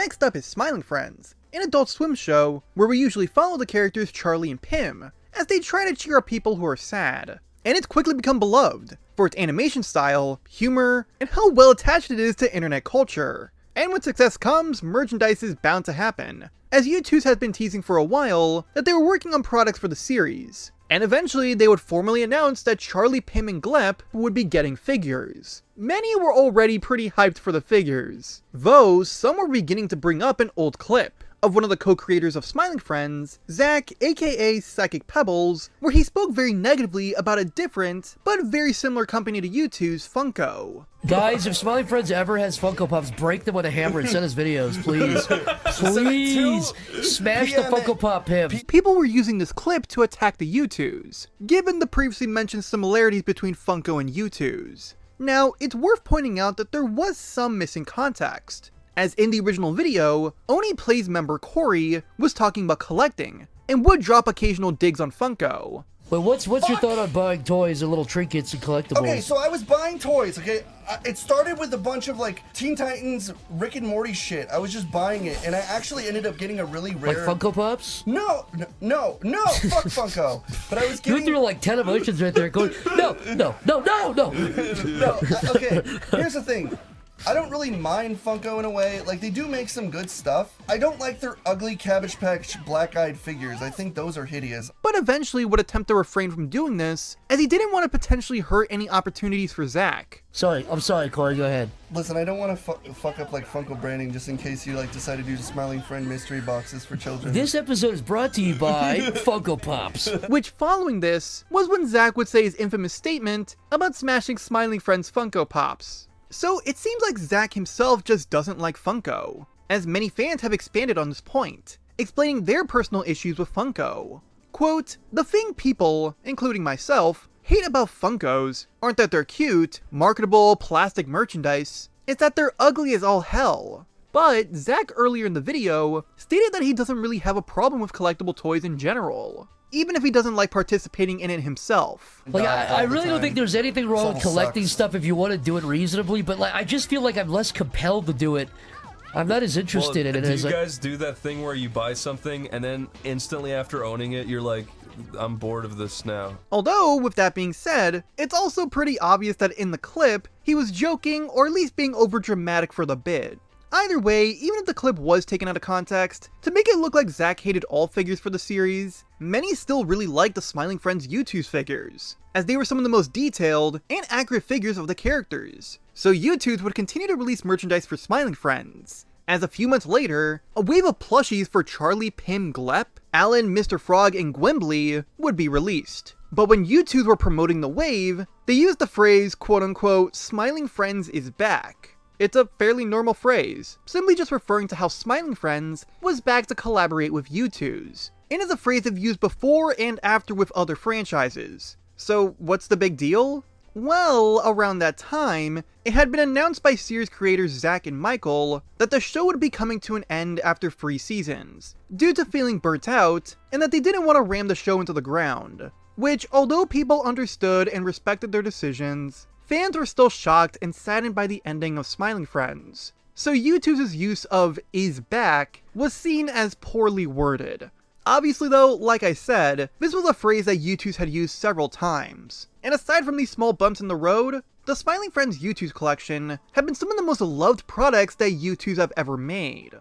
Next up is Smiling Friends, an Adult Swim show where we usually follow the characters Charlie and Pim as they try to cheer up people who are sad. And it's quickly become beloved for its animation style, humor, and how well attached it is to internet culture. And when success comes, merchandise is bound to happen, as Youtooz has been teasing for a while that they were working on products for the series. And eventually they would formally announce that Charlie, Pim, and Glep would be getting figures. Many were already pretty hyped for the figures, though some were beginning to bring up an old clip of one of the co-creators of Smiling Friends, Zach aka Psychic Pebbles, where he spoke very negatively about a different, but very similar company to Youtooz, Funko. Guys, if Smiling Friends ever has Funko Pops, break them with a hammer and send us videos, please. Please! Smash the Funko Pop Pims. People were using this clip to attack the Youtooz, given the previously mentioned similarities between Funko and Youtooz. Now, it's worth pointing out that there was some missing context, as in the original video, Oni Plays member Corey was talking about collecting, and would drop occasional digs on Funko. But what's your thought on buying toys and little trinkets and collectibles? Okay, so I was buying toys, okay? It started with a bunch of, like, Teen Titans, Rick and Morty shit. I was just buying it, and I actually ended up getting a really rare... Like Funko Pops? No, fuck Funko. But I was getting... You threw like 10 emotions right there going, no. Okay, here's the thing. I don't really mind Funko in a way. Like, they do make some good stuff. I don't like their ugly Cabbage Patch black-eyed figures. I think those are hideous. But eventually would attempt to refrain from doing this, as he didn't want to potentially hurt any opportunities for Zach. I'm sorry, Corey, go ahead. Listen, I don't want to fuck up, like, Funko branding just in case you, like, decide to do Smiling Friend mystery boxes for children. This episode is brought to you by Funko Pops. Which, following this, was when Zach would say his infamous statement about smashing Smiling Friends Funko Pops. So it seems like Zach himself just doesn't like Funko, as many fans have expanded on this point, explaining their personal issues with Funko. Quote, "The thing people, including myself, hate about Funkos aren't that they're cute, marketable, plastic merchandise, it's that they're ugly as all hell." But Zach earlier in the video stated that he doesn't really have a problem with collectible toys in general, even if he doesn't like participating in it himself. Like, I really don't think there's anything wrong with collecting stuff if you want to do it reasonably, but like, I just feel like I'm less compelled to do it. I'm not as interested in it as... Do you guys do that thing where you buy something and then instantly after owning it, you're like, I'm bored of this now? Although, with that being said, it's also pretty obvious that in the clip, he was joking or at least being overdramatic for the bit. Either way, even if the clip was taken out of context, to make it look like Zach hated all figures for the series, many still really liked the Smiling Friends Youtooz figures, as they were some of the most detailed and accurate figures of the characters. So Youtooz would continue to release merchandise for Smiling Friends, as a few months later, a wave of plushies for Charlie, Pim, Glep, Alan, Mr. Frog, and Gwimbly would be released. But when Youtooz were promoting the wave, they used the phrase quote-unquote, "Smiling Friends is back." It's a fairly normal phrase, simply just referring to how Smiling Friends was back to collaborate with Youtooz, and is a phrase they've used before and after with other franchises. So what's the big deal? Well, around that time, it had been announced by series creators Zach and Michael that the show would be coming to an end after 3 seasons, due to feeling burnt out, and that they didn't want to ram the show into the ground. Which, although people understood and respected their decisions, fans were still shocked and saddened by the ending of Smiling Friends. So Youtooz's use of "is back" was seen as poorly worded. Obviously though, like I said, this was a phrase that Youtooz had used several times. And aside from these small bumps in the road, the Smiling Friends Youtooz collection have been some of the most loved products that Youtooz have ever made.